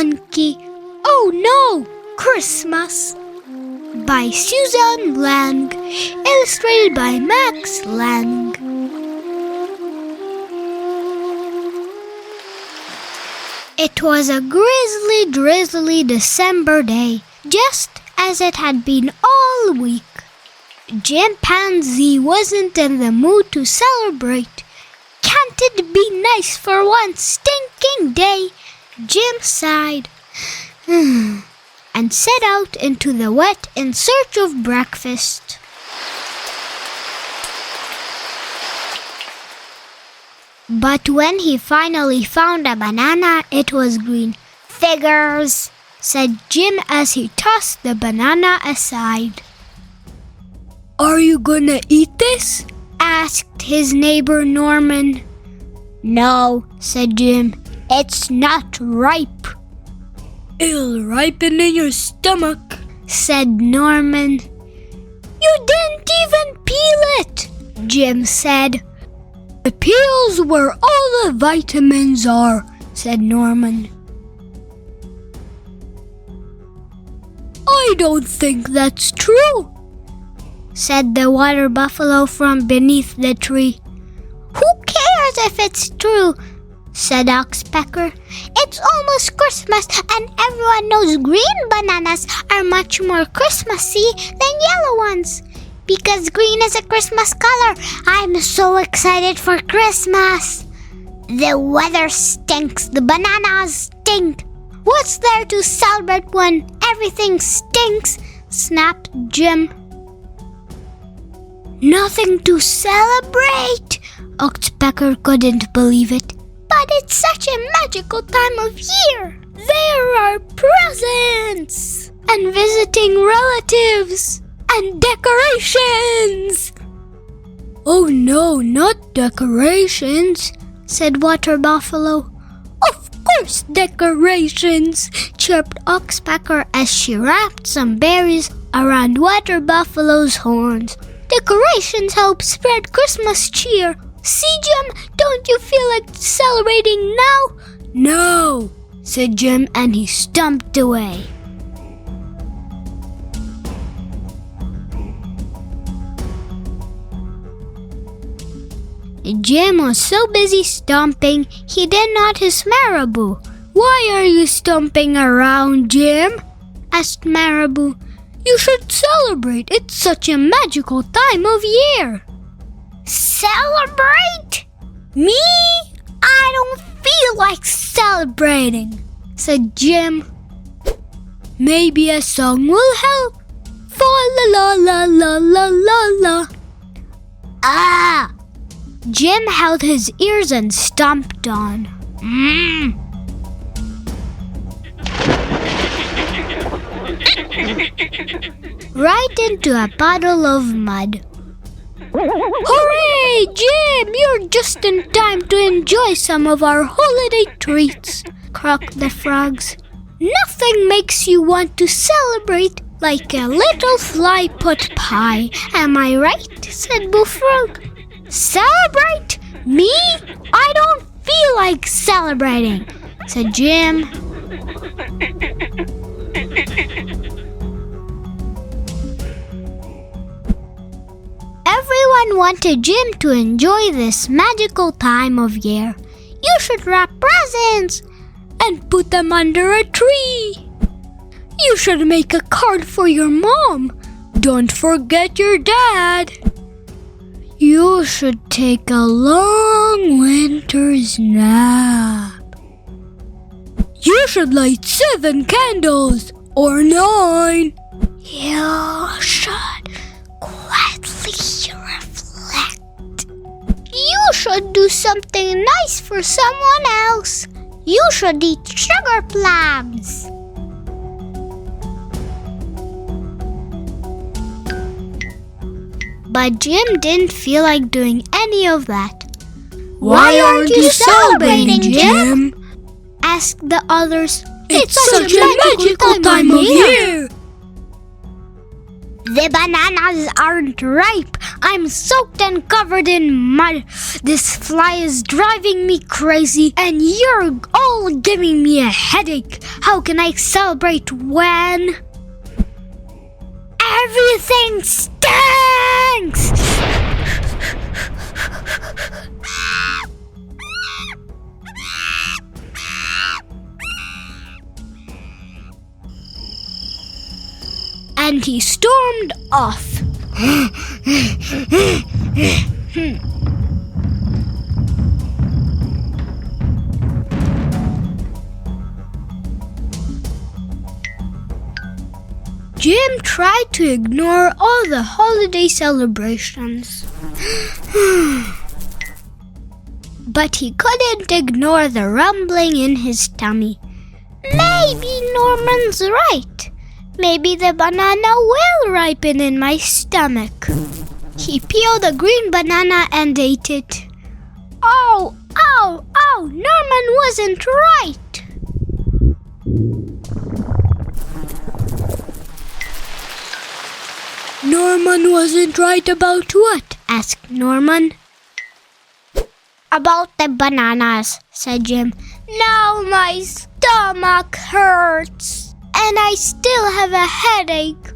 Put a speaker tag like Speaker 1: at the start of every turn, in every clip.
Speaker 1: Monkey. Oh no! Christmas! By Suzanne Lang. Illustrated by Max Lang. It was a grisly, drizzly December day, just as it had been all week. Chimpanzee wasn't in the mood to celebrate. Can't it be nice for one stinking day? Jim sighed and set out into the wet in search of breakfast. But when he finally found a banana, it was green. "Figures," said Jim as he tossed the banana aside.
Speaker 2: "Are you gonna eat this?"
Speaker 1: asked his neighbor Norman. "No," said Jim. "It's not ripe."
Speaker 2: "It'll ripen in your stomach,"
Speaker 1: said Norman. "You didn't even peel it," Jim said.
Speaker 2: "The peel's where all the vitamins are," said Norman. "I don't think that's true,"
Speaker 1: said the water buffalo from beneath the tree. "Who cares if it's true?" said Oxpecker. "It's almost Christmas and everyone knows green bananas are much more Christmassy than yellow ones. Because green is a Christmas color. I'm so excited for Christmas." "The weather stinks. The bananas stink. What's there to celebrate when everything stinks?" snapped Jim.
Speaker 2: "Nothing to celebrate?"
Speaker 1: Oxpecker couldn't believe it. "But it's such a magical time of year.
Speaker 2: There are presents
Speaker 1: and visiting relatives
Speaker 2: and decorations." "Oh no, not decorations," said Water Buffalo.
Speaker 1: "Of course decorations," chirped Oxpecker as she wrapped some berries around Water Buffalo's horns. "Decorations help spread Christmas cheer. See, Jim, don't you feel like celebrating now?"
Speaker 2: "No," said Jim, and he stumped away.
Speaker 1: Jim was so busy stomping, he didn't notice Marabou.
Speaker 2: "Why are you stomping around, Jim?"
Speaker 1: asked Marabou.
Speaker 2: "You should celebrate. It's such a magical time of year."
Speaker 1: "Celebrate? Me? I don't feel like celebrating," said Jim.
Speaker 2: "Maybe a song will help. Fa la la la la la la la."
Speaker 1: "Ah!" Jim held his ears and stomped on. Right into a puddle of mud.
Speaker 2: "Hooray, Jim! You're just in time to enjoy some of our holiday treats,"
Speaker 1: croaked the frogs. "Nothing makes you want to celebrate like a little fly pot pie. Am I right?" said Bullfrog. "Celebrate? Me? I don't feel like celebrating," said Jim. Everyone wanted Jim to enjoy this magical time of year. "You should wrap presents
Speaker 2: and put them under a tree. You should make a card for your mom. Don't forget your dad. You should take a long winter's nap. You should light 7 candles or 9.
Speaker 1: You should quietly reflect. You should do something nice for someone else. You should eat sugar plums." But Jim didn't feel like doing any of that.
Speaker 2: "Why aren't you celebrating, Jim?"
Speaker 1: asked the others.
Speaker 2: "It's such a magical time of year."
Speaker 1: "The bananas aren't ripe. I'm soaked and covered in mud. This fly is driving me crazy, and you're all giving me a headache. How can I celebrate when everything stinks?
Speaker 2: And he stormed off. Jim tried to ignore all the holiday celebrations. But he couldn't ignore the rumbling in his tummy.
Speaker 1: Maybe Norman's right. Maybe the banana will ripen in my stomach. He peeled a green banana and ate it. Oh, oh, oh, Norman wasn't right.
Speaker 2: Norman wasn't right about what?
Speaker 1: Asked Norman. About the bananas, said Jim. Now my stomach hurts. And I still have a headache.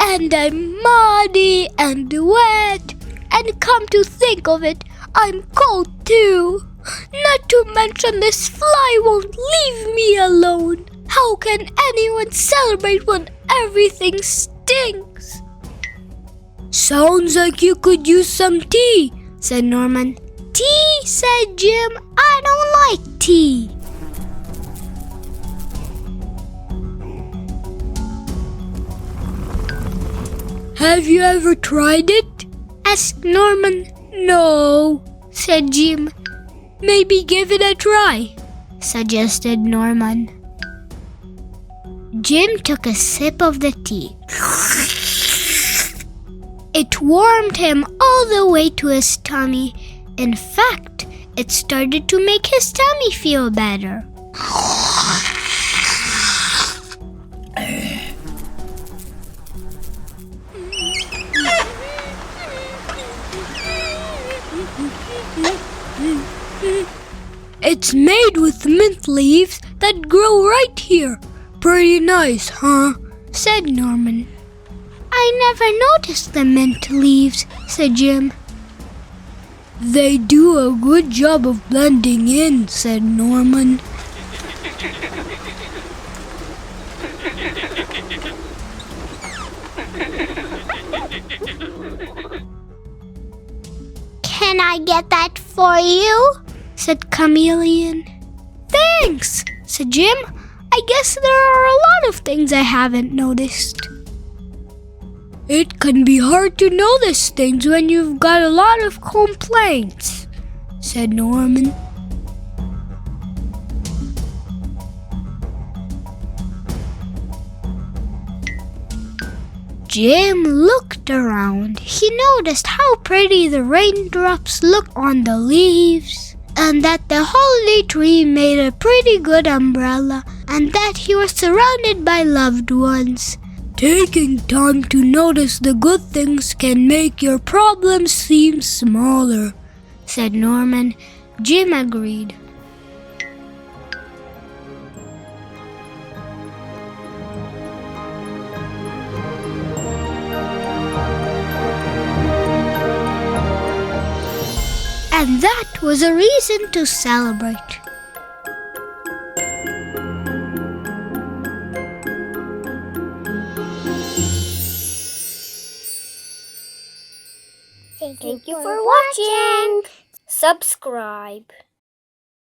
Speaker 2: And I'm muddy and wet. And come to think of it, I'm cold too. Not to mention this fly won't leave me alone. How can anyone celebrate when everything stinks? Sounds like you could use some tea, said Norman.
Speaker 1: Tea, said Jim. I don't like tea.
Speaker 2: Have you ever tried it?
Speaker 1: Asked Norman.
Speaker 2: No,
Speaker 1: said Jim.
Speaker 2: Maybe give it a try,
Speaker 1: suggested Norman. Jim took a sip of the tea. It warmed him all the way to his tummy. In fact, it started to make his tummy feel better.
Speaker 2: It's made with mint leaves that grow right here. Pretty nice, huh?
Speaker 1: Said Norman. I never noticed the mint leaves, said Jim.
Speaker 2: They do a good job of blending in, said Norman.
Speaker 1: Can I get that for you? Said Chameleon.
Speaker 2: Thanks, said Jim. I guess there are a lot of things I haven't noticed. It can be hard to notice things when you've got a lot of complaints, said Norman.
Speaker 1: Jim looked around. He noticed how pretty the raindrops looked on the leaves, and that the holiday tree made a pretty good umbrella, and that he was surrounded by loved ones.
Speaker 2: Taking time to notice the good things can make your problems seem smaller,
Speaker 1: said Norman. Jim agreed. And that was a reason to celebrate.
Speaker 3: Thank you for watching. Subscribe.